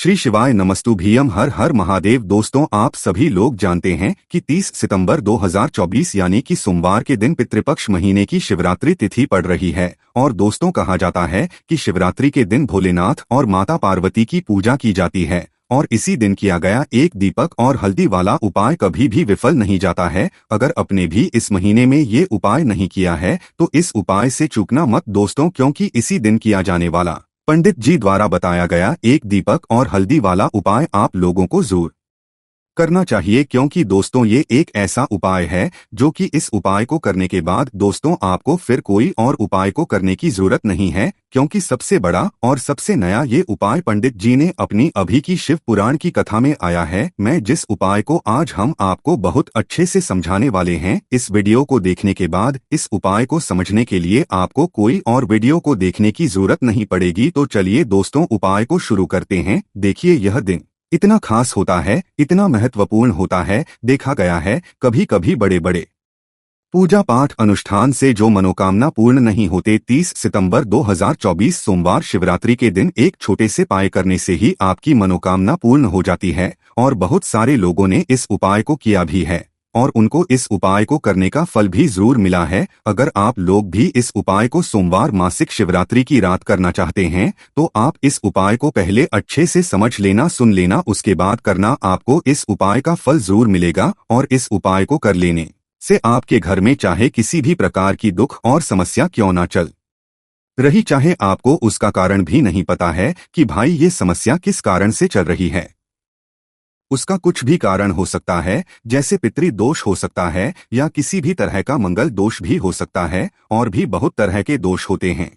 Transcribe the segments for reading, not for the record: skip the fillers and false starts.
श्री शिवाय नमस्तुभ्यम। हर हर महादेव। दोस्तों, आप सभी लोग जानते हैं कि 30 सितंबर 2024 यानी कि सोमवार के दिन पितृपक्ष महीने की शिवरात्रि तिथि पड़ रही है। और दोस्तों, कहा जाता है कि शिवरात्रि के दिन भोलेनाथ और माता पार्वती की पूजा की जाती है और इसी दिन किया गया एक दीपक और हल्दी वाला उपाय कभी भी विफल नहीं जाता है। अगर आपने भी इस महीने में ये उपाय नहीं किया है तो इस उपाय से चूकना मत दोस्तों, क्योंकि इसी दिन किया जाने वाला पंडित जी द्वारा बताया गया एक दीपक और हल्दी वाला उपाय आप लोगों को जरूर करना चाहिए, क्योंकि दोस्तों ये एक ऐसा उपाय है जो कि इस उपाय को करने के बाद दोस्तों आपको फिर कोई और उपाय को करने की जरूरत नहीं है, क्योंकि सबसे बड़ा और सबसे नया ये उपाय पंडित जी ने अपनी अभी की शिव पुराण की कथा में आया है। मैं जिस उपाय को आज हम आपको बहुत अच्छे से समझाने वाले हैं, इस वीडियो को देखने के बाद इस उपाय को समझने के लिए आपको कोई और वीडियो को देखने की जरूरत नहीं पड़ेगी। तो चलिए दोस्तों, उपाय को शुरू करते हैं। देखिए, यह दिन इतना खास होता है, इतना महत्वपूर्ण होता है। देखा गया है कभी कभी बड़े बड़े पूजा पाठ अनुष्ठान से जो मनोकामना पूर्ण नहीं होते, 30 सितंबर 2024 सोमवार शिवरात्रि के दिन एक छोटे से उपाय करने से ही आपकी मनोकामना पूर्ण हो जाती है। और बहुत सारे लोगों ने इस उपाय को किया भी है और उनको इस उपाय को करने का फल भी जरूर मिला है। अगर आप लोग भी इस उपाय को सोमवार मासिक शिवरात्रि की रात करना चाहते हैं तो आप इस उपाय को पहले अच्छे से समझ लेना, सुन लेना, उसके बाद करना। आपको इस उपाय का फल जरूर मिलेगा और इस उपाय को कर लेने से आपके घर में चाहे किसी भी प्रकार की दुख और समस्या क्यों ना चल रही, चाहे आपको उसका कारण भी नहीं पता है कि भाई ये समस्या किस कारण से चल रही है, उसका कुछ भी कारण हो सकता है, जैसे पितृ दोष हो सकता है या किसी भी तरह का मंगल दोष भी हो सकता है, और भी बहुत तरह के दोष होते हैं,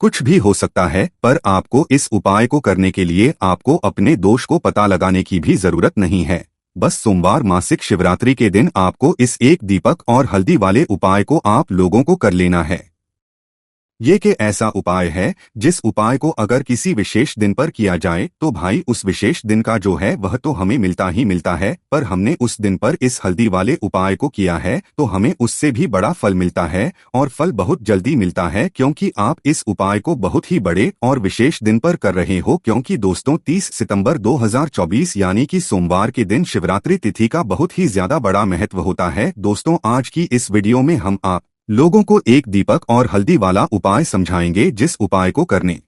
कुछ भी हो सकता है। पर आपको इस उपाय को करने के लिए आपको अपने दोष को पता लगाने की भी जरूरत नहीं है। बस सोमवार मासिक शिवरात्रि के दिन आपको इस एक दीपक और हल्दी वाले उपाय को आप लोगों को कर लेना है। ये के ऐसा उपाय है जिस उपाय को अगर किसी विशेष दिन पर किया जाए तो भाई उस विशेष दिन का जो है वह तो हमें मिलता ही मिलता है, पर हमने उस दिन पर इस हल्दी वाले उपाय को किया है तो हमें उससे भी बड़ा फल मिलता है और फल बहुत जल्दी मिलता है, क्योंकि आप इस उपाय को बहुत ही बड़े और विशेष दिन पर कर रहे हो। क्योंकि दोस्तों 30 सितंबर 2024 यानी कि सोमवार के दिन शिवरात्रि तिथि का बहुत ही ज्यादा बड़ा महत्व होता है। दोस्तों, आज की इस वीडियो में हम आप लोगों को एक दीपक और हल्दी वाला उपाय समझाएंगे, जिस उपाय को करने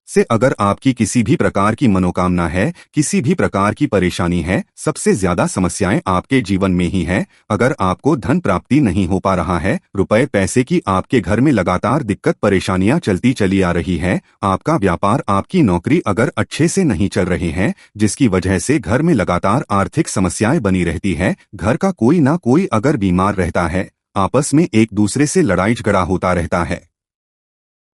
से अगर आपकी किसी भी प्रकार की मनोकामना है, किसी भी प्रकार की परेशानी है, सबसे ज्यादा समस्याएं आपके जीवन में ही है। अगर आपको धन प्राप्ति नहीं हो पा रहा है, रुपए पैसे की आपके घर में लगातार दिक्कत परेशानियां चलती चली आ रही है, आपका व्यापार आपकी नौकरी अगर अच्छे से नहीं चल रहे हैं, जिसकी वजह से घर में लगातार आर्थिक समस्याएं बनी रहती है, घर का कोई ना कोई अगर बीमार रहता है, आपस में एक दूसरे से लड़ाई झगड़ा होता रहता है,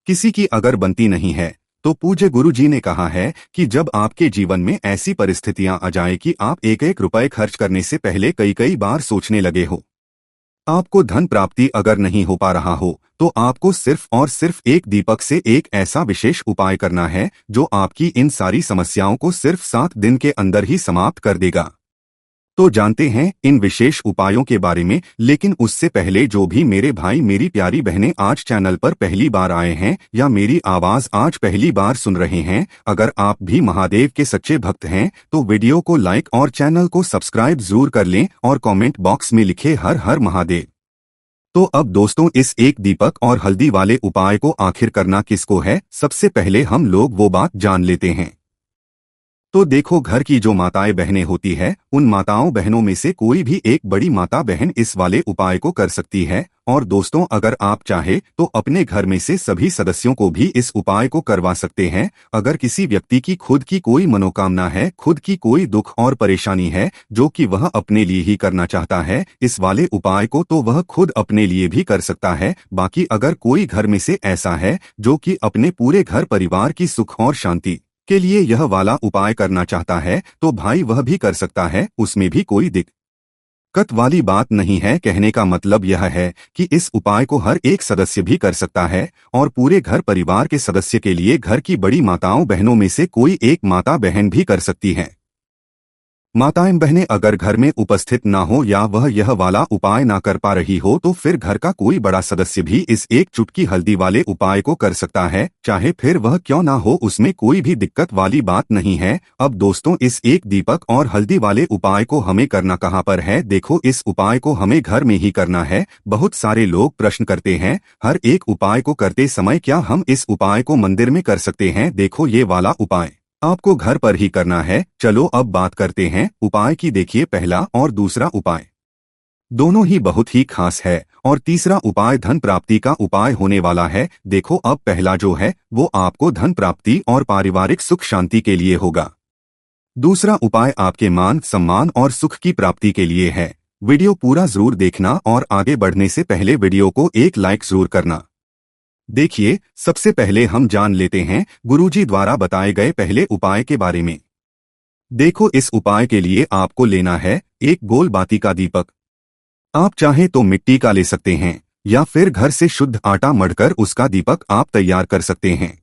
किसी की अगर बनती नहीं है, तो पूज्य गुरु जी ने कहा है कि जब आपके जीवन में ऐसी परिस्थितियां आ जाए कि आप एक एक रुपए खर्च करने से पहले कई कई बार सोचने लगे हो, आपको धन प्राप्ति अगर नहीं हो पा रहा हो, तो आपको सिर्फ और सिर्फ एक दीपक से एक ऐसा विशेष उपाय करना है जो आपकी इन सारी समस्याओं को सिर्फ 7 दिन के अंदर ही समाप्त कर देगा। तो जानते हैं इन विशेष उपायों के बारे में, लेकिन उससे पहले जो भी मेरे भाई मेरी प्यारी बहनें आज चैनल पर पहली बार आए हैं या मेरी आवाज आज पहली बार सुन रहे हैं, अगर आप भी महादेव के सच्चे भक्त हैं तो वीडियो को लाइक और चैनल को सब्सक्राइब जरूर कर लें और कमेंट बॉक्स में लिखे हर हर महादेव। तो अब दोस्तों, इस एक दीपक और हल्दी वाले उपाय को आखिर करना किसको है, सबसे पहले हम लोग वो बात जान लेते हैं। तो देखो, घर की जो माताएं बहनें होती है, उन माताओं बहनों में से कोई भी एक बड़ी माता बहन इस वाले उपाय को कर सकती है। और दोस्तों, अगर आप चाहे तो अपने घर में से सभी सदस्यों को भी इस उपाय को करवा सकते हैं। अगर किसी व्यक्ति की खुद की कोई मनोकामना है, खुद की कोई दुख और परेशानी है जो कि वह अपने लिए ही करना चाहता है इस वाले उपाय को, तो वह खुद अपने लिए भी कर सकता है। बाकी अगर कोई घर में से ऐसा है जो कि अपने पूरे घर परिवार की सुख और शांति के लिए यह वाला उपाय करना चाहता है, तो भाई वह भी कर सकता है, उसमें भी कोई दिक्कत वाली बात नहीं है। कहने का मतलब यह है कि इस उपाय को हर एक सदस्य भी कर सकता है और पूरे घर परिवार के सदस्य के लिए घर की बड़ी माताओं बहनों में से कोई एक माता बहन भी कर सकती है। माताएं बहनें अगर घर में उपस्थित ना हो या वह यह वाला उपाय ना कर पा रही हो तो फिर घर का कोई बड़ा सदस्य भी इस एक चुटकी हल्दी वाले उपाय को कर सकता है, चाहे फिर वह क्यों ना हो, उसमें कोई भी दिक्कत वाली बात नहीं है। अब दोस्तों, इस एक दीपक और हल्दी वाले उपाय को हमें करना कहाँ पर है? देखो, इस उपाय को हमें घर में ही करना है। बहुत सारे लोग प्रश्न करते हैं, हर एक उपाय को करते समय क्या हम इस उपाय को मंदिर में कर सकते हैं? देखो, ये वाला उपाय आपको घर पर ही करना है। चलो अब बात करते हैं उपाय की। देखिए, पहला और दूसरा उपाय दोनों ही बहुत ही खास है और तीसरा उपाय धन प्राप्ति का उपाय होने वाला है। देखो, अब पहला जो है वो आपको धन प्राप्ति और पारिवारिक सुख शांति के लिए होगा। दूसरा उपाय आपके मान सम्मान और सुख की प्राप्ति के लिए है। वीडियो पूरा जरूर देखना और आगे बढ़ने से पहले वीडियो को एक लाइक जरूर करना। देखिए, सबसे पहले हम जान लेते हैं गुरुजी द्वारा बताए गए पहले उपाय के बारे में। देखो, इस उपाय के लिए आपको लेना है एक गोल बाती का दीपक। आप चाहें तो मिट्टी का ले सकते हैं या फिर घर से शुद्ध आटा मढ़कर उसका दीपक आप तैयार कर सकते हैं।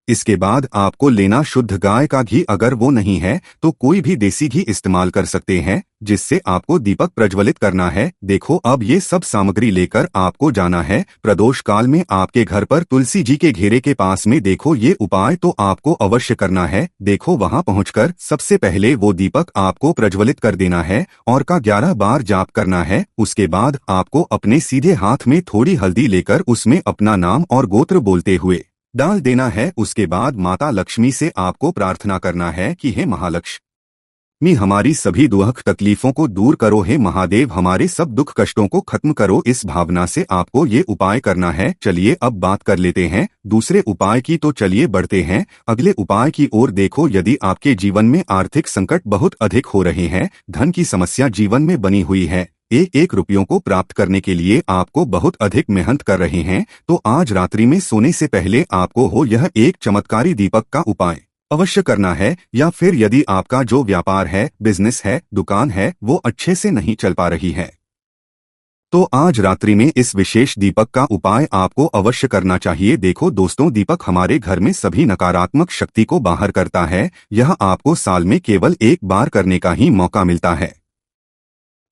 इसके बाद आपको लेना शुद्ध गाय का घी, अगर वो नहीं है तो कोई भी देसी घी इस्तेमाल कर सकते हैं, जिससे आपको दीपक प्रज्वलित करना है। देखो, अब ये सब सामग्री लेकर आपको जाना है प्रदोष काल में आपके घर पर तुलसी जी के घेरे के पास में। देखो, ये उपाय तो आपको अवश्य करना है। देखो, वहां पहुंचकर सबसे पहले वो दीपक आपको प्रज्वलित कर देना है और का 11 बार जाप करना है। उसके बाद आपको अपने सीधे हाथ में थोड़ी हल्दी लेकर उसमें अपना नाम और गोत्र बोलते हुए डाल देना है। उसके बाद माता लक्ष्मी से आपको प्रार्थना करना है कि हे महालक्ष्मी, हमारी सभी दुख तकलीफों को दूर करो, हे महादेव हमारे सब दुख कष्टों को खत्म करो। इस भावना से आपको ये उपाय करना है। चलिए अब बात कर लेते हैं दूसरे उपाय की। तो चलिए बढ़ते हैं अगले उपाय की ओर। देखो, यदि आपके जीवन में आर्थिक संकट बहुत अधिक हो रहे हैं, धन की समस्या जीवन में बनी हुई है, एक रुपयों को प्राप्त करने के लिए आपको बहुत अधिक मेहनत कर रहे हैं, तो आज रात्रि में सोने से पहले आपको हो यह एक चमत्कारी दीपक का उपाय अवश्य करना है। या फिर यदि आपका जो व्यापार है, बिजनेस है, दुकान है, वो अच्छे से नहीं चल पा रही है, तो आज रात्रि में इस विशेष दीपक का उपाय आपको अवश्य करना चाहिए। देखो दोस्तों, दीपक हमारे घर में सभी नकारात्मक शक्ति को बाहर करता है। यह आपको साल में केवल एक बार करने का ही मौका मिलता है।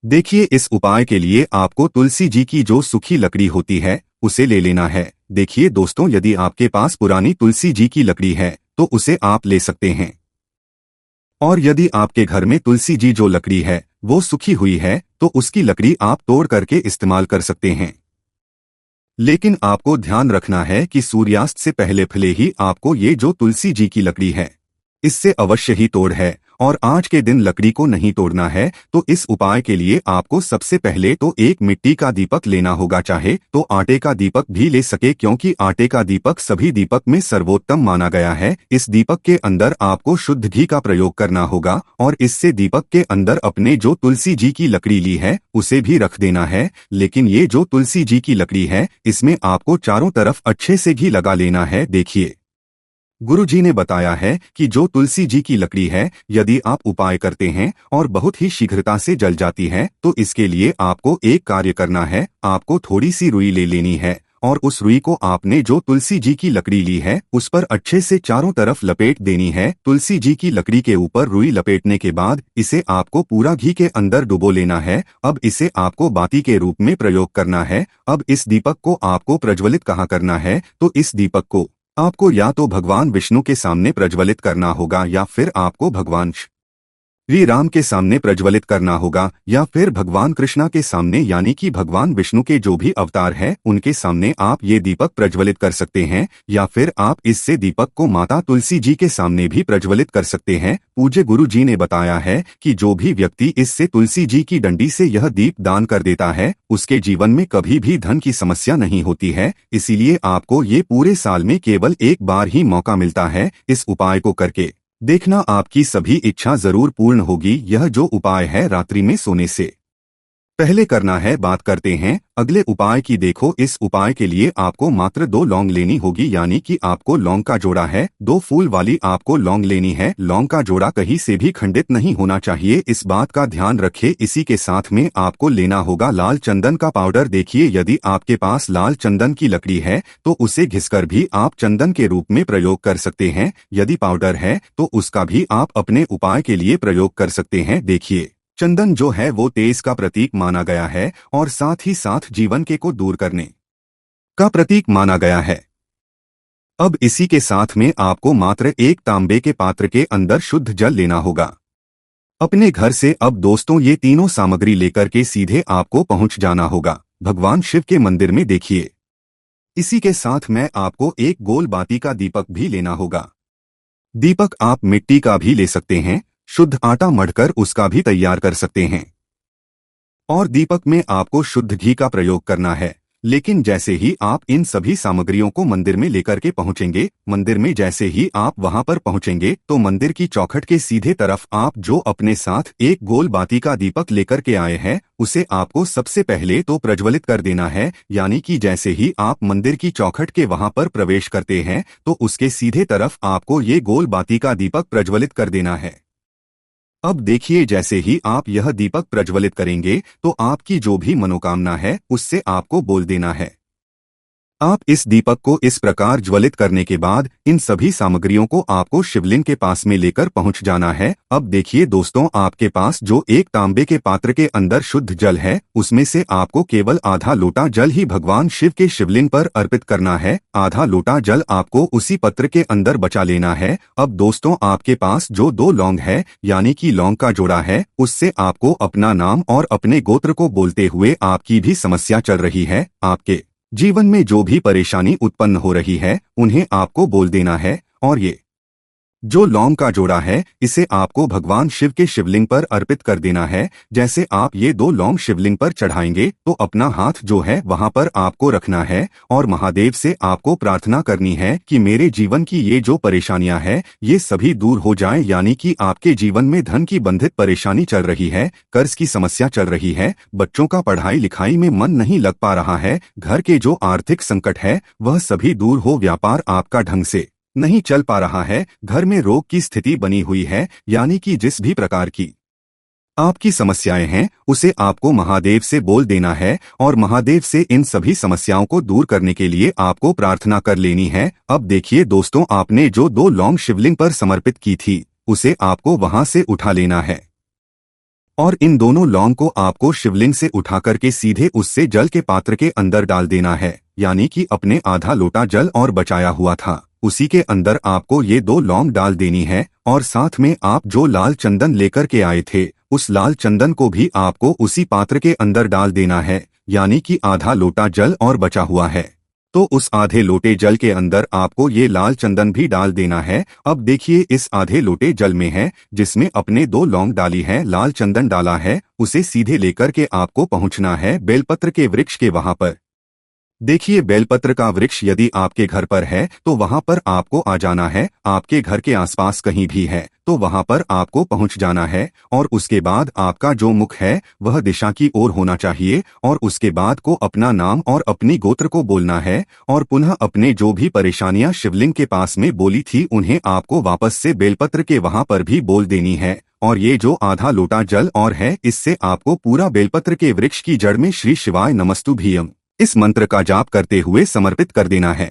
देखिए, इस उपाय के लिए आपको तुलसी जी की जो सूखी लकड़ी होती है उसे ले लेना है। देखिए दोस्तों, यदि आपके पास पुरानी तुलसी जी की लकड़ी है तो उसे आप ले सकते हैं, और यदि आपके घर में तुलसी जी जो लकड़ी है वो सूखी हुई है तो उसकी लकड़ी आप तोड़ करके इस्तेमाल कर सकते हैं। लेकिन आपको ध्यान रखना है कि सूर्यास्त से पहले भले ही आपको ये जो तुलसी जी की लकड़ी है इससे अवश्य ही तोड़ है, और आज के दिन लकड़ी को नहीं तोड़ना है। तो इस उपाय के लिए आपको सबसे पहले तो एक मिट्टी का दीपक लेना होगा, चाहे तो आटे का दीपक भी ले सके, क्योंकि आटे का दीपक सभी दीपक में सर्वोत्तम माना गया है। इस दीपक के अंदर आपको शुद्ध घी का प्रयोग करना होगा और इससे दीपक के अंदर अपने जो तुलसी जी की लकड़ी ली है उसे भी रख देना है। लेकिन ये जो तुलसी जी की लकड़ी है इसमें आपको चारों तरफ अच्छे से घी लगा लेना है। देखिए, गुरुजी ने बताया है कि जो तुलसी जी की लकड़ी है यदि आप उपाय करते हैं और बहुत ही शीघ्रता से जल जाती है, तो इसके लिए आपको एक कार्य करना है। आपको थोड़ी सी रुई ले लेनी है और उस रुई को आपने जो तुलसी जी की लकड़ी ली है उस पर अच्छे से चारों तरफ लपेट देनी है। तुलसी जी की लकड़ी के ऊपर रुई लपेटने के बाद इसे आपको पूरा घी के अंदर डुबो लेना है। अब इसे आपको बाती के रूप में प्रयोग करना है। अब इस दीपक को आपको प्रज्वलित कहाँ करना है? तो इस दीपक को आपको या तो भगवान विष्णु के सामने प्रज्वलित करना होगा या फिर आपको भगवान श्री राम के सामने प्रज्वलित करना होगा या फिर भगवान कृष्णा के सामने, यानी कि भगवान विष्णु के जो भी अवतार हैं उनके सामने आप ये दीपक प्रज्वलित कर सकते हैं। या फिर आप इससे दीपक को माता तुलसी जी के सामने भी प्रज्वलित कर सकते हैं। पूज्य गुरु जी ने बताया है कि जो भी व्यक्ति इससे तुलसी जी की डंडी से यह दीप दान कर देता है उसके जीवन में कभी भी धन की समस्या नहीं होती है। इसीलिए आपको ये पूरे साल में केवल एक बार ही मौका मिलता है। इस उपाय को करके देखना, आपकी सभी इच्छा जरूर पूर्ण होगी। यह जो उपाय है रात्रि में सोने से पहले करना है बात करते हैं अगले उपाय की। देखो, इस उपाय के लिए आपको मात्र 2 लौंग लेनी होगी, यानी कि आपको लौंग का जोड़ा है 2 फूल वाली आपको लौंग लेनी है। लौंग का जोड़ा कहीं से भी खंडित नहीं होना चाहिए, इस बात का ध्यान रखें। इसी के साथ में आपको लेना होगा लाल चंदन का पाउडर। देखिए, यदि आपके पास लाल चंदन की लकड़ी है तो उसे घिसकर भी आप चंदन के रूप में प्रयोग कर सकते हैं। यदि पाउडर है तो उसका भी आप अपने उपाय के लिए प्रयोग कर सकते हैं। देखिए, चंदन जो है वो तेज का प्रतीक माना गया है और साथ ही साथ जीवन के को दूर करने का प्रतीक माना गया है। अब इसी के साथ में आपको मात्र एक तांबे के पात्र के अंदर शुद्ध जल लेना होगा अपने घर से। अब दोस्तों, ये तीनों सामग्री लेकर के सीधे आपको पहुंच जाना होगा भगवान शिव के मंदिर में। देखिए, इसी के साथ में आपको एक गोल बाती का दीपक भी लेना होगा। दीपक आप मिट्टी का भी ले सकते हैं, शुद्ध आटा मढ़कर उसका भी तैयार कर सकते हैं। और दीपक में आपको शुद्ध घी का प्रयोग करना है। लेकिन जैसे ही आप इन सभी सामग्रियों को मंदिर में लेकर के पहुंचेंगे, मंदिर में जैसे ही आप वहां पर पहुंचेंगे तो मंदिर की चौखट के सीधे तरफ आप जो अपने साथ एक गोल बाती का दीपक लेकर के आए हैं उसे आपको सबसे पहले तो प्रज्वलित कर देना है। यानी कि जैसे ही आप मंदिर की चौखट के वहां पर प्रवेश करते हैं तो उसके सीधे तरफ आपको ये गोल बाती का दीपक प्रज्वलित कर देना है। अब देखिए, जैसे ही आप यह दीपक प्रज्वलित करेंगे तो आपकी जो भी मनोकामना है उससे आपको बोल देना है। आप इस दीपक को इस प्रकार ज्वलित करने के बाद इन सभी सामग्रियों को आपको शिवलिंग के पास में लेकर पहुंच जाना है। अब देखिए दोस्तों, आपके पास जो एक तांबे के पात्र के अंदर शुद्ध जल है उसमें से आपको केवल आधा लोटा जल ही भगवान शिव के शिवलिंग पर अर्पित करना है। आधा लोटा जल आपको उसी पत्र के अंदर बचा लेना है। अब दोस्तों, आपके पास जो 2 लौंग है यानी कि लौंग का जोड़ा है उससे आपको अपना नाम और अपने गोत्र को बोलते हुए आपकी भी समस्या चल रही है, आपके जीवन में जो भी परेशानी उत्पन्न हो रही है उन्हें आपको बोल देना है। और ये जो लौंग का जोड़ा है इसे आपको भगवान शिव के शिवलिंग पर अर्पित कर देना है। जैसे आप ये 2 लौंग शिवलिंग पर चढ़ाएंगे तो अपना हाथ जो है वहां पर आपको रखना है और महादेव से आपको प्रार्थना करनी है कि मेरे जीवन की ये जो परेशानियां हैं ये सभी दूर हो जाएं। यानी कि आपके जीवन में धन की बंधित परेशानी चल रही है, कर्ज की समस्या चल रही है, बच्चों का पढ़ाई लिखाई में मन नहीं लग पा रहा है, घर के जो आर्थिक संकट है वह सभी दूर हो, व्यापार आपका ढंग से नहीं चल पा रहा है, घर में रोग की स्थिति बनी हुई है, यानी कि जिस भी प्रकार की आपकी समस्याएं हैं उसे आपको महादेव से बोल देना है और महादेव से इन सभी समस्याओं को दूर करने के लिए आपको प्रार्थना कर लेनी है। अब देखिए दोस्तों, आपने जो 2 लौंग शिवलिंग पर समर्पित की थी उसे आपको वहां से उठा लेना है और इन दोनों लौंग को आपको शिवलिंग से उठाकर के सीधे उससे जल के पात्र के अंदर डाल देना है। यानी कि अपने आधा लोटा जल और बचाया हुआ था उसी के अंदर आपको ये 2 लौंग डाल देनी है और साथ में आप जो लाल चंदन लेकर के आए थे उस लाल चंदन को भी आपको उसी पात्र के अंदर डाल देना है। यानी कि आधा लोटा जल और बचा हुआ है तो उस आधे लोटे जल के अंदर आपको ये लाल चंदन भी डाल देना है। अब देखिए, इस आधे लोटे जल में है जिसमें अपने 2 लौंग डाली है, लाल चंदन डाला है, उसे सीधे लेकर के आपको पहुंचना है बेलपत्र के वृक्ष के वहां पर। देखिए, बेलपत्र का वृक्ष यदि आपके घर पर है तो वहां पर आपको आ जाना है। आपके घर के आसपास कहीं भी है तो वहां पर आपको पहुंच जाना है और उसके बाद आपका जो मुख है वह दिशा की ओर होना चाहिए और उसके बाद को अपना नाम और अपनी गोत्र को बोलना है और पुनः अपने जो भी परेशानियां शिवलिंग के पास में बोली थी उन्हें आपको वापस से बेलपत्र के वहां पर भी बोल देनी है। और ये जो आधा लोटा जल और है इससे आपको पूरा बेलपत्र के वृक्ष की जड़ में श्री शिवाय नमस्तुभ्यम इस मंत्र का जाप करते हुए समर्पित कर देना है।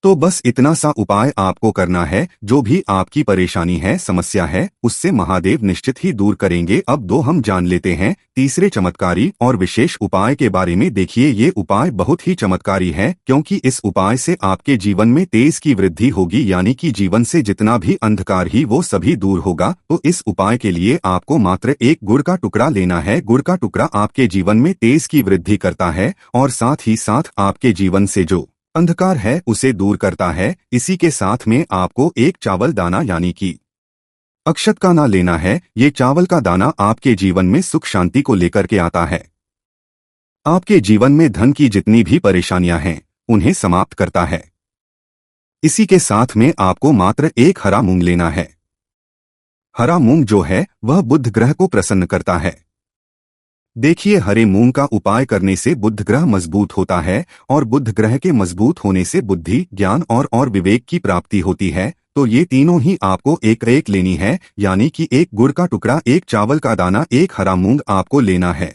तो बस इतना सा उपाय आपको करना है, जो भी आपकी परेशानी है, समस्या है, उससे महादेव निश्चित ही दूर करेंगे। अब 2 हम जान लेते हैं तीसरे चमत्कारी और विशेष उपाय के बारे में। देखिए, ये उपाय बहुत ही चमत्कारी है क्योंकि इस उपाय से आपके जीवन में तेज की वृद्धि होगी, यानी कि जीवन से जितना भी अंधकार ही वो सभी दूर होगा। तो इस उपाय के लिए आपको मात्र एक गुड़ का टुकड़ा लेना है। गुड़ का टुकड़ा आपके जीवन में तेज की वृद्धि करता है और साथ ही साथ आपके जीवन से जो अंधकार है उसे दूर करता है। इसी के साथ में आपको एक चावल दाना यानी कि अक्षत का ना लेना है। ये चावल का दाना आपके जीवन में सुख शांति को लेकर के आता है, आपके जीवन में धन की जितनी भी परेशानियां हैं उन्हें समाप्त करता है। इसी के साथ में आपको मात्र एक हरा मूंग लेना है। हरा मूंग जो है वह बुध ग्रह को प्रसन्न करता है। देखिए, हरे मूंग का उपाय करने से बुध ग्रह मजबूत होता है और बुध ग्रह के मजबूत होने से बुद्धि, ज्ञान और विवेक की प्राप्ति होती है। तो ये तीनों ही आपको एक एक लेनी है, यानी कि एक गुड़ का टुकड़ा, एक चावल का दाना, एक हरा मूंग आपको लेना है।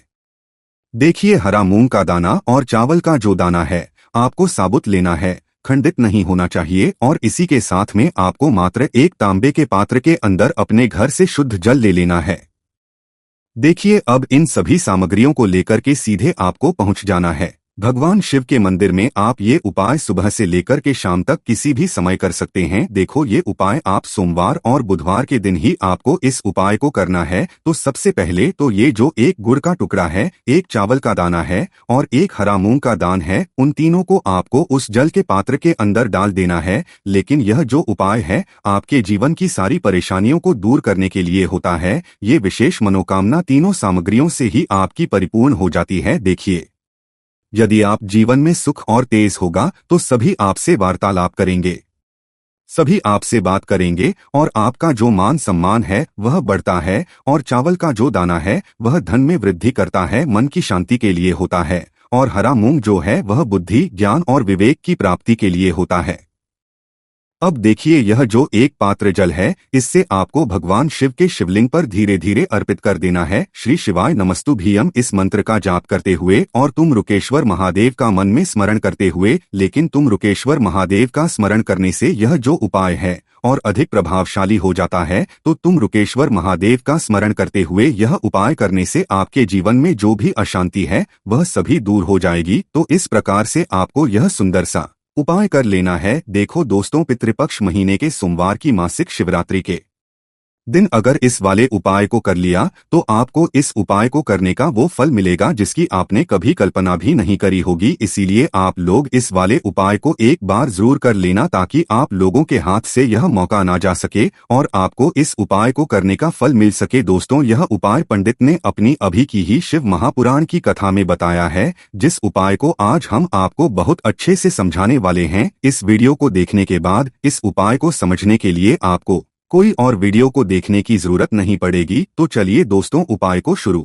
देखिए, हरा मूंग का दाना और चावल का जो दाना है आपको साबुत लेना है, खंडित नहीं होना चाहिए। और इसी के साथ में आपको मात्र एक तांबे के पात्र के अंदर अपने घर से शुद्ध जल ले लेना है। देखिए, अब इन सभी सामग्रियों को लेकर के सीधे आपको पहुंच जाना है भगवान शिव के मंदिर में। आप ये उपाय सुबह से लेकर के शाम तक किसी भी समय कर सकते हैं। देखो, ये उपाय आप सोमवार और बुधवार के दिन ही आपको इस उपाय को करना है। तो सबसे पहले तो ये जो एक गुड़ का टुकड़ा है, एक चावल का दाना है और एक हरा मूंग का दान है, उन तीनों को आपको उस जल के पात्र के अंदर डाल देना है। लेकिन यह जो उपाय है आपके जीवन की सारी परेशानियों को दूर करने के लिए होता है। ये विशेष मनोकामना तीनों सामग्रियों से ही आपकी परिपूर्ण हो जाती है। देखिए, यदि आप जीवन में सुख और तेज होगा तो सभी आपसे वार्तालाप करेंगे, सभी आपसे बात करेंगे और आपका जो मान सम्मान है वह बढ़ता है। और चावल का जो दाना है वह धन में वृद्धि करता है, मन की शांति के लिए होता है। और हरा मूंग जो है वह बुद्धि, ज्ञान और विवेक की प्राप्ति के लिए होता है। अब देखिए, यह जो एक पात्र जल है इससे आपको भगवान शिव के शिवलिंग पर धीरे धीरे अर्पित कर देना है। श्री शिवाय नमस्तुभ्यम इस मंत्र का जाप करते हुए और तुम रुकेश्वर महादेव का मन में स्मरण करते हुए। लेकिन तुम रुकेश्वर महादेव का स्मरण करने से यह जो उपाय है और अधिक प्रभावशाली हो जाता है। तो तुम रुकेश्वर महादेव का स्मरण करते हुए यह उपाय करने से आपके जीवन में जो भी अशांति है वह सभी दूर हो जाएगी। तो इस प्रकार से आपको यह सुंदर सा उपाय कर लेना है। देखो दोस्तों, पितृपक्ष महीने के सोमवार की मासिक शिवरात्रि के दिन अगर इस वाले उपाय को कर लिया तो आपको इस उपाय को करने का वो फल मिलेगा जिसकी आपने कभी कल्पना भी नहीं करी होगी। इसीलिए आप लोग इस वाले उपाय को एक बार जरूर कर लेना ताकि आप लोगों के हाथ से यह मौका ना जा सके और आपको इस उपाय को करने का फल मिल सके। दोस्तों, यह उपाय पंडित ने अपनी अभी की ही शिव महापुराण की कथा में बताया है, जिस उपाय को आज हम आपको बहुत अच्छे से समझाने वाले हैं। इस वीडियो को देखने के बाद इस उपाय को समझने के लिए आपको कोई और वीडियो को देखने की जरूरत नहीं पड़ेगी। तो चलिए दोस्तों, उपाय को शुरू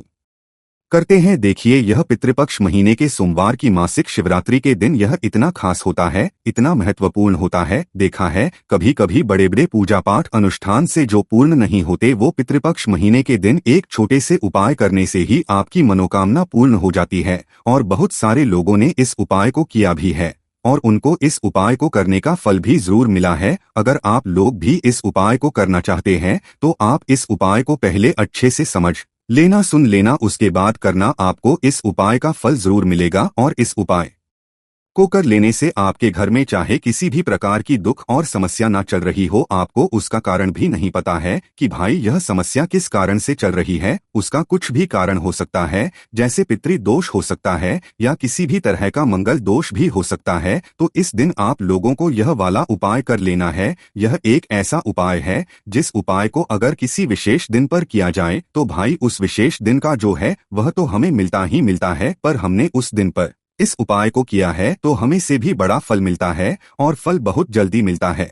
करते हैं। देखिए, यह पितृपक्ष महीने के सोमवार की मासिक शिवरात्रि के दिन यह इतना खास होता है, इतना महत्वपूर्ण होता है। देखा है, कभी कभी बड़े बड़े पूजा पाठ अनुष्ठान से जो पूर्ण नहीं होते वो पितृपक्ष महीने के दिन एक छोटे से उपाय करने से ही आपकी मनोकामना पूर्ण हो जाती है। और बहुत सारे लोगों ने इस उपाय को किया भी है और उनको इस उपाय को करने का फल भी जरूर मिला है। अगर आप लोग भी इस उपाय को करना चाहते हैं तो आप इस उपाय को पहले अच्छे से समझ लेना, सुन लेना, उसके बाद करना। आपको इस उपाय का फल जरूर मिलेगा। और इस उपाय को कर लेने से आपके घर में चाहे किसी भी प्रकार की दुख और समस्या ना चल रही हो, आपको उसका कारण भी नहीं पता है कि भाई यह समस्या किस कारण से चल रही है, उसका कुछ भी कारण हो सकता है, जैसे पितृ दोष हो सकता है या किसी भी तरह का मंगल दोष भी हो सकता है। तो इस दिन आप लोगों को यह वाला उपाय कर लेना है। यह एक ऐसा उपाय है जिस उपाय को अगर किसी विशेष दिन पर किया जाए तो भाई उस विशेष दिन का जो है वह तो हमें मिलता ही मिलता है, पर हमने उस दिन पर इस उपाय को किया है तो हमें से भी बड़ा फल मिलता है और फल बहुत जल्दी मिलता है,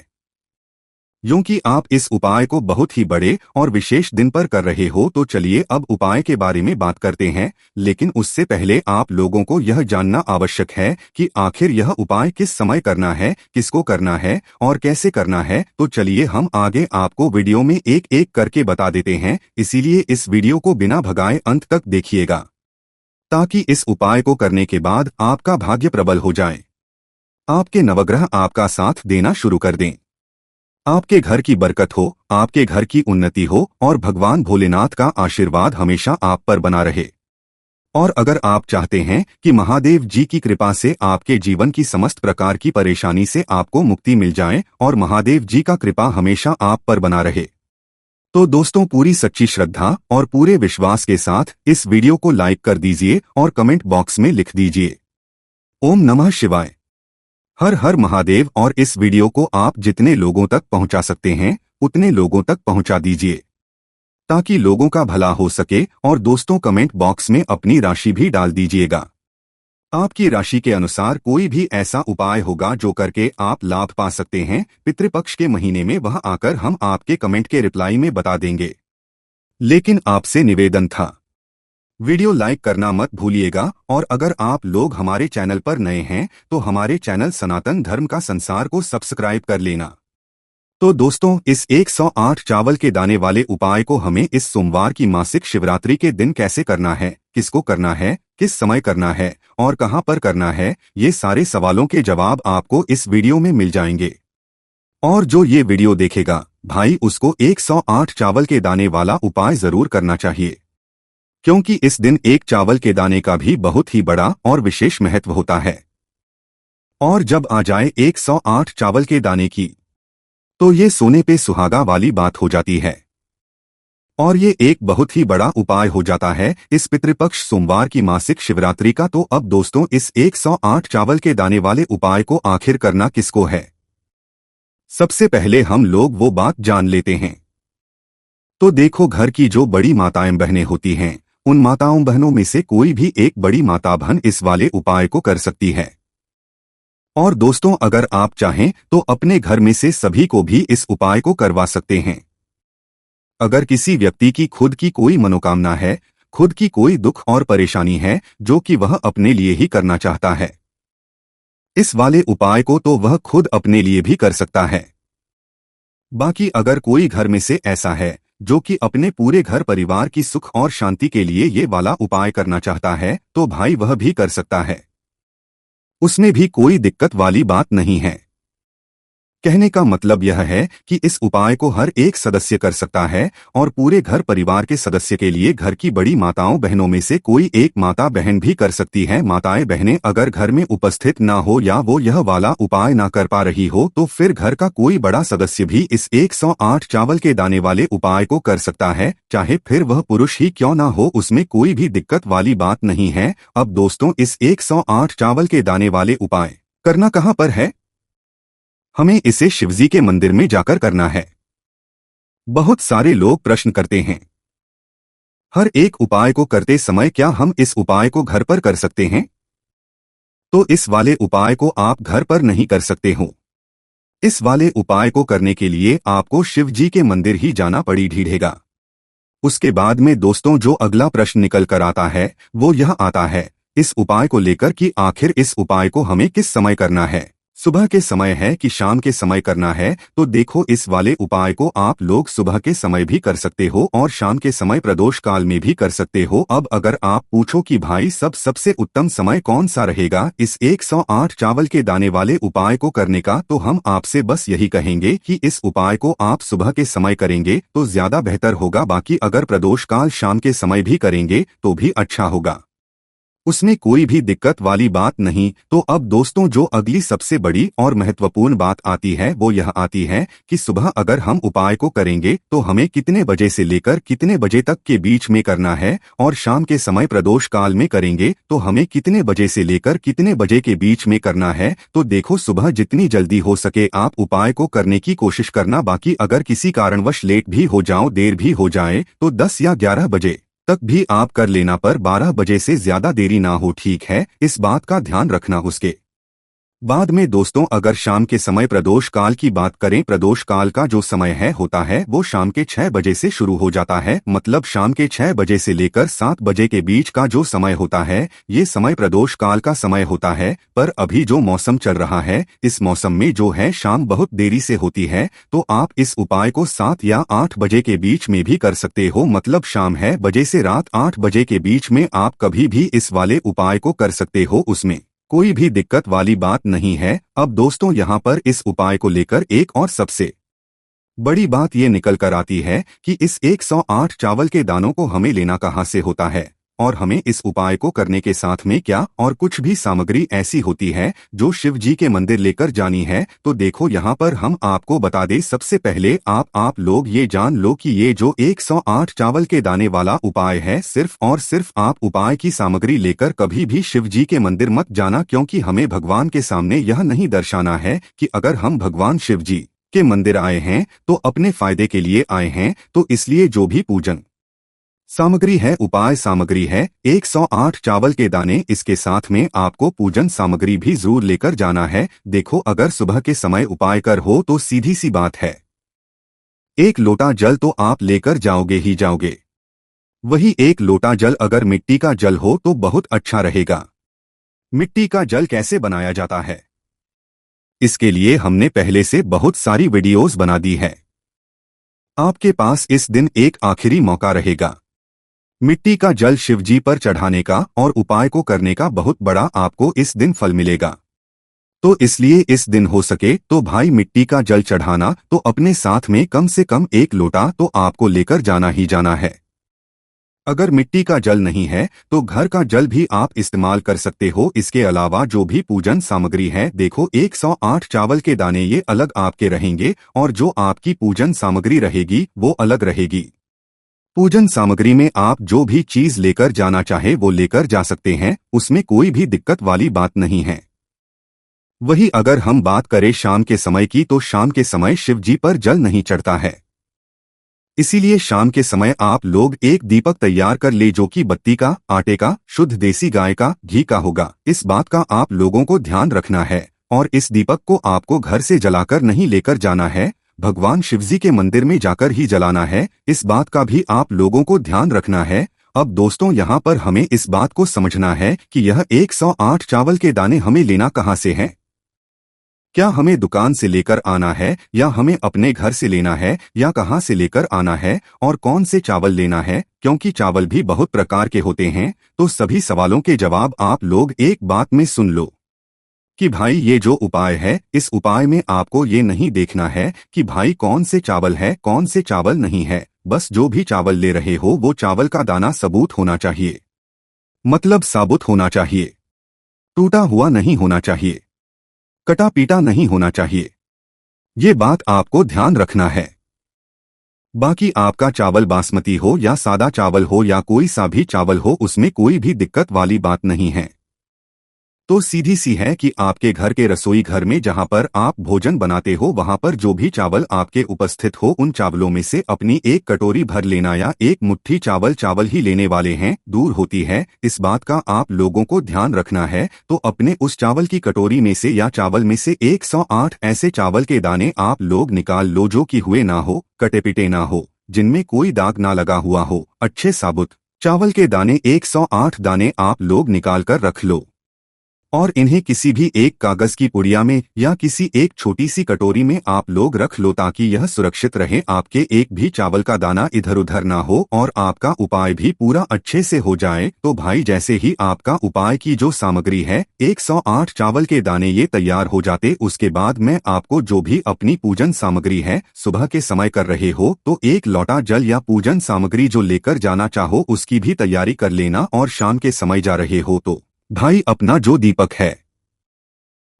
क्योंकि आप इस उपाय को बहुत ही बड़े और विशेष दिन पर कर रहे हो। तो चलिए अब उपाय के बारे में बात करते हैं, लेकिन उससे पहले आप लोगों को यह जानना आवश्यक है कि आखिर यह उपाय किस समय करना है, किसको करना है और कैसे करना है। तो चलिए हम आगे आपको वीडियो में एक एक करके बता देते हैं, इसीलिए इस वीडियो को बिना भगाए अंत तक देखिएगा ताकि इस उपाय को करने के बाद आपका भाग्य प्रबल हो जाए, आपके नवग्रह आपका साथ देना शुरू कर दें, आपके घर की बरकत हो, आपके घर की उन्नति हो और भगवान भोलेनाथ का आशीर्वाद हमेशा आप पर बना रहे। और अगर आप चाहते हैं कि महादेव जी की कृपा से आपके जीवन की समस्त प्रकार की परेशानी से आपको मुक्ति मिल जाए और महादेव जी का कृपा हमेशा आप पर बना रहे, तो दोस्तों पूरी सच्ची श्रद्धा और पूरे विश्वास के साथ इस वीडियो को लाइक कर दीजिए और कमेंट बॉक्स में लिख दीजिए ओम नमः शिवाय, हर हर महादेव। और इस वीडियो को आप जितने लोगों तक पहुंचा सकते हैं उतने लोगों तक पहुंचा दीजिए ताकि लोगों का भला हो सके। और दोस्तों कमेंट बॉक्स में अपनी राशि भी डाल दीजिएगा। आपकी राशि के अनुसार कोई भी ऐसा उपाय होगा जो करके आप लाभ पा सकते हैं पितृपक्ष के महीने में, वह आकर हम आपके कमेंट के रिप्लाई में बता देंगे। लेकिन आपसे निवेदन था वीडियो लाइक करना मत भूलिएगा और अगर आप लोग हमारे चैनल पर नए हैं तो हमारे चैनल सनातन धर्म का संसार को सब्सक्राइब कर लेना। तो दोस्तों, इस 108 चावल के दाने वाले उपाय को हमें इस सोमवार की मासिक शिवरात्रि के दिन कैसे करना है, किसको करना है, किस समय करना है और कहां पर करना है, ये सारे सवालों के जवाब आपको इस वीडियो में मिल जाएंगे। और जो ये वीडियो देखेगा भाई, उसको 108 चावल के दाने वाला उपाय जरूर करना चाहिए, क्योंकि इस दिन एक चावल के दाने का भी बहुत ही बड़ा और विशेष महत्व होता है। और जब आ जाए 108 चावल के दाने की, तो ये सोने पे सुहागा वाली बात हो जाती है और ये एक बहुत ही बड़ा उपाय हो जाता है इस पितृपक्ष सोमवार की मासिक शिवरात्रि का। तो अब दोस्तों, इस 108 चावल के दाने वाले उपाय को आखिर करना किसको है, सबसे पहले हम लोग वो बात जान लेते हैं। तो देखो, घर की जो बड़ी माताएं बहनें होती हैं, उन माताओं बहनों में से कोई भी एक बड़ी माता बहन इस वाले उपाय को कर सकती है। और दोस्तों, अगर आप चाहें तो अपने घर में से सभी को भी इस उपाय को करवा सकते हैं। अगर किसी व्यक्ति की खुद की कोई मनोकामना है, खुद की कोई दुख और परेशानी है जो कि वह अपने लिए ही करना चाहता है, इस वाले उपाय को तो वह खुद अपने लिए भी कर सकता है। बाकी अगर कोई घर में से ऐसा है जो कि अपने पूरे घर परिवार की सुख और शांति के लिए ये वाला उपाय करना चाहता है, तो भाई वह भी कर सकता है, उसमें भी कोई दिक्कत वाली बात नहीं है। कहने का मतलब यह है कि इस उपाय को हर एक सदस्य कर सकता है और पूरे घर परिवार के सदस्य के लिए घर की बड़ी माताओं बहनों में से कोई एक माता बहन भी कर सकती है। माताएं बहनें अगर घर में उपस्थित ना हो या वो यह वाला उपाय ना कर पा रही हो, तो फिर घर का कोई बड़ा सदस्य भी इस 108 चावल के दाने वाले उपाय को कर सकता है, चाहे फिर वह पुरुष ही क्यों ना हो, उसमें कोई भी दिक्कत वाली बात नहीं है। अब दोस्तों, इस 108 चावल के दाने वाले उपाय करना कहाँ पर है? हमें इसे शिवजी के मंदिर में जाकर करना है। बहुत सारे लोग प्रश्न करते हैं, हर एक उपाय को करते समय क्या हम इस उपाय को घर पर कर सकते हैं? तो इस वाले उपाय को आप घर पर नहीं कर सकते हो। इस वाले उपाय को करने के लिए आपको शिव जी के मंदिर ही जाना पड़ेगा। उसके बाद में दोस्तों, जो अगला प्रश्न निकल कर आता है वो यह आता है इस उपाय को लेकर कि आखिर इस उपाय को हमें किस समय करना है, सुबह के समय है कि शाम के समय करना है? तो देखो, इस वाले उपाय को आप लोग सुबह के समय भी कर सकते हो और शाम के समय प्रदोष काल में भी कर सकते हो। अब अगर आप पूछो कि भाई सबसे उत्तम समय कौन सा रहेगा इस 108 चावल के दाने वाले उपाय को करने का, तो हम आपसे बस यही कहेंगे कि इस उपाय को आप सुबह के समय करेंगे तो ज्यादा बेहतर होगा। बाकी अगर प्रदोष काल शाम के समय भी करेंगे तो भी अच्छा होगा, उसमें कोई भी दिक्कत वाली बात नहीं। तो अब दोस्तों, जो अगली सबसे बड़ी और महत्वपूर्ण बात आती है वो यह आती है कि सुबह अगर हम उपाय को करेंगे तो हमें कितने बजे से लेकर कितने बजे तक के बीच में करना है, और शाम के समय प्रदोष काल में करेंगे तो हमें कितने बजे से लेकर कितने बजे के बीच में करना है। तो देखो, सुबह जितनी जल्दी हो सके आप उपाय को करने की कोशिश करना। बाकी अगर किसी कारणवश लेट भी हो जाओ, देर भी हो जाए, तो 10 या 11 बजे तक भी आप कर लेना, पर 12 बजे से ज्यादा देरी ना हो, ठीक है? इस बात का ध्यान रखना। उसके बाद में दोस्तों, अगर शाम के समय प्रदोष काल की बात करें, प्रदोष काल का जो समय है होता है वो शाम के 6 बजे से शुरू हो जाता है। मतलब शाम के 6 बजे से लेकर 7 बजे के बीच का जो समय होता है ये समय प्रदोष काल का समय होता है। पर अभी जो मौसम चल रहा है, इस मौसम में जो है शाम बहुत देरी से होती है, तो आप इस उपाय को 7 या 8 बजे के बीच में भी कर सकते हो। मतलब शाम 6 बजे से रात 8 बजे के बीच में आप कभी भी इस वाले उपाय को कर सकते हो, उसमें कोई भी दिक्कत वाली बात नहीं है। अब दोस्तों, यहाँ पर इस उपाय को लेकर एक और सबसे बड़ी बात ये निकल कर आती है कि इस 108 चावल के दानों को हमें लेना कहाँ से होता है, और हमें इस उपाय को करने के साथ में क्या और कुछ भी सामग्री ऐसी होती है जो शिव जी के मंदिर लेकर जानी है। तो देखो, यहाँ पर हम आपको बता दें, सबसे पहले आप लोग ये जान लो कि ये जो 108 चावल के दाने वाला उपाय है, सिर्फ और सिर्फ आप उपाय की सामग्री लेकर कभी भी शिव जी के मंदिर मत जाना, क्योंकि हमें भगवान के सामने यह नहीं दर्शाना है कि अगर हम भगवान शिव जी के मंदिर आए हैं तो अपने फायदे के लिए आए हैं। तो इसलिए जो भी पूजन सामग्री है, उपाय सामग्री है 108 चावल के दाने, इसके साथ में आपको पूजन सामग्री भी जरूर लेकर जाना है। देखो, अगर सुबह के समय उपाय कर हो तो सीधी सी बात है, 1 लोटा जल तो आप लेकर जाओगे ही जाओगे। वही एक लोटा जल अगर मिट्टी का जल हो तो बहुत अच्छा रहेगा। मिट्टी का जल कैसे बनाया जाता है, इसके लिए हमने पहले से बहुत सारी वीडियोस बना दी है। आपके पास इस दिन एक आखिरी मौका रहेगा मिट्टी का जल शिवजी पर चढ़ाने का और उपाय को करने का बहुत बड़ा आपको इस दिन फल मिलेगा। तो इसलिए इस दिन हो सके तो भाई मिट्टी का जल चढ़ाना तो अपने साथ में कम से कम एक लोटा तो आपको लेकर जाना ही जाना है। अगर मिट्टी का जल नहीं है तो घर का जल भी आप इस्तेमाल कर सकते हो। इसके अलावा जो भी पूजन सामग्री है, देखो 108 चावल के दाने ये अलग आपके रहेंगे और जो आपकी पूजन सामग्री रहेगी वो अलग रहेगी। पूजन सामग्री में आप जो भी चीज लेकर जाना चाहे वो लेकर जा सकते हैं, उसमें कोई भी दिक्कत वाली बात नहीं है। वही अगर हम बात करें शाम के समय की, तो शाम के समय शिव जी पर जल नहीं चढ़ता है, इसीलिए शाम के समय आप लोग एक दीपक तैयार कर ले जो कि बत्ती का, आटे का, शुद्ध देसी गाय का घी का होगा। इस बात का आप लोगों को ध्यान रखना है और इस दीपक को आपको घर से जलाकर नहीं लेकर जाना है, भगवान शिवजी के मंदिर में जाकर ही जलाना है। इस बात का भी आप लोगों को ध्यान रखना है। अब दोस्तों यहाँ पर हमें इस बात को समझना है कि यह 108 चावल के दाने हमें लेना कहाँ से है। क्या हमें दुकान से लेकर आना है या हमें अपने घर से लेना है या कहाँ से लेकर आना है और कौन से चावल लेना है, क्योंकि चावल भी बहुत प्रकार के होते हैं। तो सभी सवालों के जवाब आप लोग एक बात में सुन लो कि भाई ये जो उपाय है, इस उपाय में आपको ये नहीं देखना है कि भाई कौन से चावल है कौन से चावल नहीं है। बस जो भी चावल ले रहे हो वो चावल का दाना सबूत होना चाहिए, मतलब साबुत होना चाहिए, टूटा हुआ नहीं होना चाहिए, कटा पीटा नहीं होना चाहिए। ये बात आपको ध्यान रखना है। बाकी आपका चावल बासमती हो या सादा चावल हो या कोई सा भी चावल हो, उसमें कोई भी दिक्कत वाली बात नहीं है। तो सीधी सी है कि आपके घर के रसोई घर में जहां पर आप भोजन बनाते हो वहां पर जो भी चावल आपके उपस्थित हो, उन चावलों में से अपनी एक कटोरी भर लेना या एक मुट्ठी चावल ही लेने वाले हैं, दूर होती है। इस बात का आप लोगों को ध्यान रखना है। तो अपने उस चावल की कटोरी में से या चावल में से 108 ऐसे चावल के दाने आप लोग निकाल लो जो कि हुए ना हो, कटे पिटे ना हो, जिनमें कोई दाग ना लगा हुआ हो। अच्छे साबुत चावल के दाने 108 दाने आप लोग निकाल कर रख लो और इन्हें किसी भी एक कागज की पुड़िया में या किसी एक छोटी सी कटोरी में आप लोग रख लो ताकि यह सुरक्षित रहे, आपके एक भी चावल का दाना इधर उधर ना हो और आपका उपाय भी पूरा अच्छे से हो जाए। तो भाई जैसे ही आपका उपाय की जो सामग्री है 108 चावल के दाने ये तैयार हो जाते, उसके बाद मैं आपको जो भी अपनी पूजन सामग्री है, सुबह के समय कर रहे हो तो एक लोटा जल या पूजन सामग्री जो लेकर जाना चाहो उसकी भी तैयारी कर लेना। और शाम के समय जा रहे हो तो भाई अपना जो दीपक है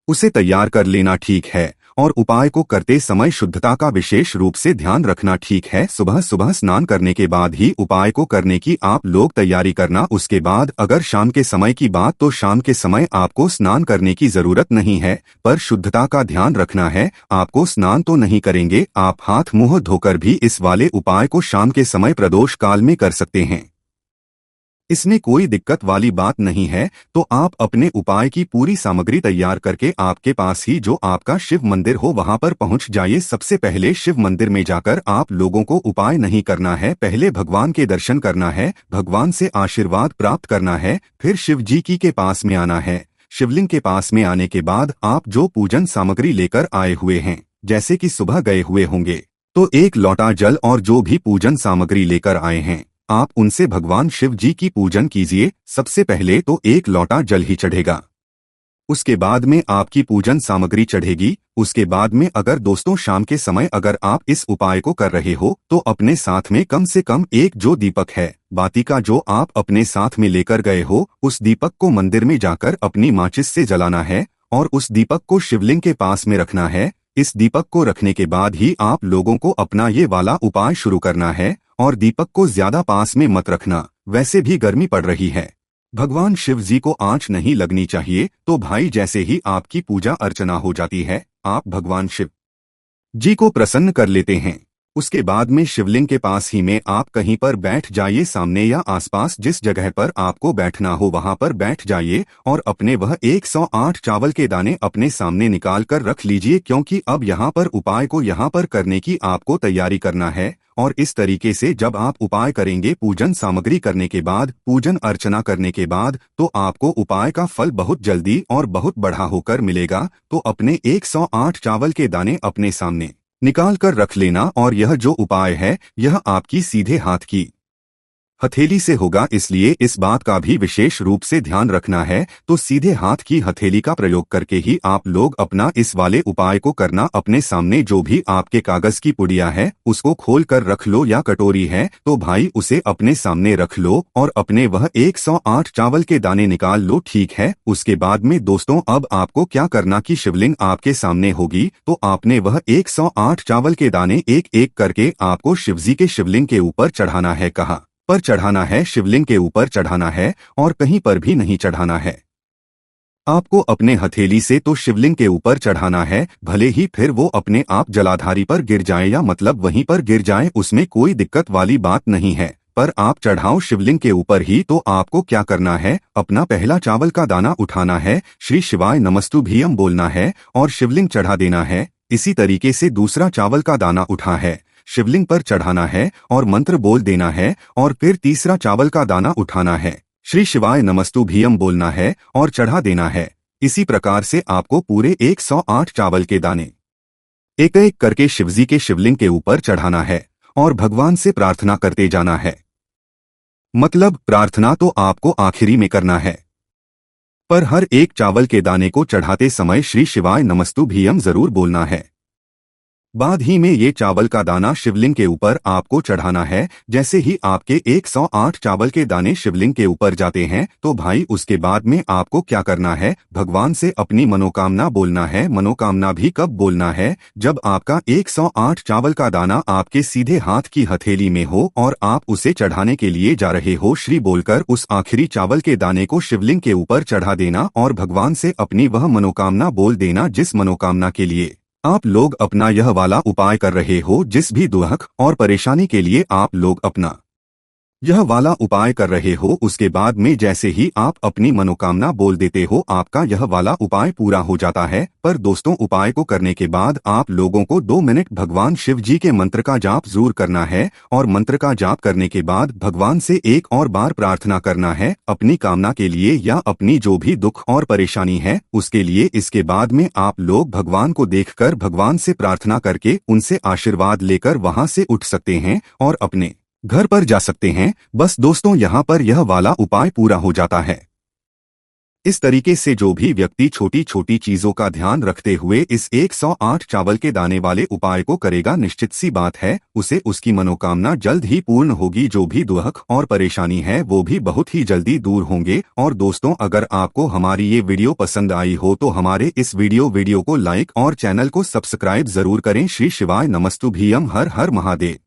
उसे तैयार कर लेना, ठीक है। और उपाय को करते समय शुद्धता का विशेष रूप से ध्यान रखना, ठीक है। सुबह सुबह स्नान करने के बाद ही उपाय को करने की आप लोग तैयारी करना। उसके बाद अगर शाम के समय की बात, तो शाम के समय आपको स्नान करने की जरूरत नहीं है, पर शुद्धता का ध्यान रखना है। आपको स्नान तो नहीं करेंगे, आप हाथ मुंह धोकर भी इस वाले उपाय को शाम के समय प्रदोष काल में कर सकते हैं, इसमें कोई दिक्कत वाली बात नहीं है। तो आप अपने उपाय की पूरी सामग्री तैयार करके आपके पास ही जो आपका शिव मंदिर हो वहां पर पहुंच जाइए। सबसे पहले शिव मंदिर में जाकर आप लोगों को उपाय नहीं करना है, पहले भगवान के दर्शन करना है, भगवान से आशीर्वाद प्राप्त करना है, फिर शिव जी की के पास में आना है। शिवलिंग के पास में आने के बाद आप जो पूजन सामग्री लेकर आए हुए हैं, जैसे कि सुबह गए हुए होंगे तो एक लोटा जल और जो भी पूजन सामग्री लेकर आए हैं आप उनसे भगवान शिव जी की पूजन कीजिए। सबसे पहले तो एक लोटा जल ही चढ़ेगा, उसके बाद में आपकी पूजन सामग्री चढ़ेगी। उसके बाद में अगर दोस्तों शाम के समय अगर आप इस उपाय को कर रहे हो तो अपने साथ में कम से कम एक जो दीपक है बाती का जो आप अपने साथ में लेकर गए हो, उस दीपक को मंदिर में जाकर अपनी माचिस से जलाना है और उस दीपक को शिवलिंग के पास में रखना है। इस दीपक को रखने के बाद ही आप लोगों को अपना ये वाला उपाय शुरू करना है और दीपक को ज्यादा पास में मत रखना, वैसे भी गर्मी पड़ रही है, भगवान शिव जी को आंच नहीं लगनी चाहिए। तो भाई जैसे ही आपकी पूजा अर्चना हो जाती है, आप भगवान शिव जी को प्रसन्न कर लेते हैं। उसके बाद में शिवलिंग के पास ही में आप कहीं पर बैठ जाइए, सामने या आसपास जिस जगह पर आपको बैठना हो वहां पर बैठ जाइए और अपने वह 108 चावल के दाने अपने सामने निकाल कर रख लीजिए, क्योंकि अब यहाँ पर उपाय को यहाँ पर करने की आपको तैयारी करना है और इस तरीके से जब आप उपाय करेंगे पूजन सामग्री करने के बाद, पूजन अर्चना करने के बाद, तो आपको उपाय का फल बहुत जल्दी और बहुत बढ़ा होकर मिलेगा। तो अपने 108 चावल के दाने अपने सामने निकाल कर रख लेना और यह जो उपाय है यह आपकी सीधे हाथ की हथेली से होगा, इसलिए इस बात का भी विशेष रूप से ध्यान रखना है। तो सीधे हाथ की हथेली का प्रयोग करके ही आप लोग अपना इस वाले उपाय को करना। अपने सामने जो भी आपके कागज की पुड़िया है उसको खोल कर रख लो, या कटोरी है तो भाई उसे अपने सामने रख लो और अपने वह 108 चावल के दाने निकाल लो, ठीक है। उसके बाद में दोस्तों अब आपको क्या करना कि शिवलिंग आपके सामने होगी, तो आपने वह 108 चावल के दाने एक एक करके आपको शिवजी के शिवलिंग के ऊपर चढ़ाना है। कहाँ पर चढ़ाना है? शिवलिंग के ऊपर चढ़ाना है और कहीं पर भी नहीं चढ़ाना है। आपको अपने हथेली से तो शिवलिंग के ऊपर चढ़ाना है, भले ही फिर वो अपने आप जलाधारी पर गिर जाए या मतलब वहीं पर गिर जाए, उसमें कोई दिक्कत वाली बात नहीं है, पर आप चढ़ाओ शिवलिंग के ऊपर ही। तो आपको क्या करना है, अपना पहला चावल का दाना उठाना है, श्री शिवाय नमस्तुभ्यम बोलना है और शिवलिंग चढ़ा देना है। इसी तरीके से दूसरा चावल का दाना उठा है, शिवलिंग पर चढ़ाना है और मंत्र बोल देना है, और फिर तीसरा चावल का दाना उठाना है, श्री शिवाय नमस्तुभ्यम बोलना है और चढ़ा देना है। इसी प्रकार से आपको पूरे 108 चावल के दाने एक एक करके शिवजी के शिवलिंग के ऊपर चढ़ाना है और भगवान से प्रार्थना करते जाना है। मतलब प्रार्थना तो आपको आखिरी में करना है, पर हर एक चावल के दाने को चढ़ाते समय श्री शिवाय नमस्तुभ्यम जरूर बोलना है। बाद ही में ये चावल का दाना शिवलिंग के ऊपर आपको चढ़ाना है। जैसे ही आपके 108 चावल के दाने शिवलिंग के ऊपर जाते हैं तो भाई उसके बाद में आपको क्या करना है, भगवान से अपनी मनोकामना बोलना है। मनोकामना भी कब बोलना है, जब आपका 108 चावल का दाना आपके सीधे हाथ की हथेली में हो और आप उसे चढ़ाने के लिए जा रहे हो। श्री बोलकर उस आखिरी चावल के दाने को शिवलिंग के ऊपर चढ़ा देना और भगवान से अपनी वह मनोकामना बोल देना जिस मनोकामना के लिए आप लोग अपना यह वाला उपाय कर रहे हो, जिस भी दुख और परेशानी के लिए आप लोग अपना यह वाला उपाय कर रहे हो। उसके बाद में जैसे ही आप अपनी मनोकामना बोल देते हो आपका यह वाला उपाय पूरा हो जाता है। पर दोस्तों उपाय को करने के बाद आप लोगों को 2 मिनट भगवान शिव जी के मंत्र का जाप जरूर करना है, और मंत्र का जाप करने के बाद भगवान से एक और बार प्रार्थना करना है अपनी कामना के लिए या अपनी जो भी दुख और परेशानी है उसके लिए। इसके बाद में आप लोग भगवान को देखकर भगवान से प्रार्थना करके उनसे आशीर्वाद लेकर वहां से उठ सकते हैं और अपने घर पर जा सकते हैं। बस दोस्तों यहाँ पर यह वाला उपाय पूरा हो जाता है। इस तरीके से जो भी व्यक्ति छोटी छोटी चीजों का ध्यान रखते हुए इस 108 चावल के दाने वाले उपाय को करेगा, निश्चित सी बात है उसे उसकी मनोकामना जल्द ही पूर्ण होगी। जो भी दुख और परेशानी है वो भी बहुत ही जल्दी दूर होंगे। और दोस्तों अगर आपको हमारी ये वीडियो पसंद आई हो तो हमारे इस वीडियो को लाइक और चैनल को सब्सक्राइब जरूर करें। श्री शिवाय नमस्तुभ्यम। हर हर महादेव।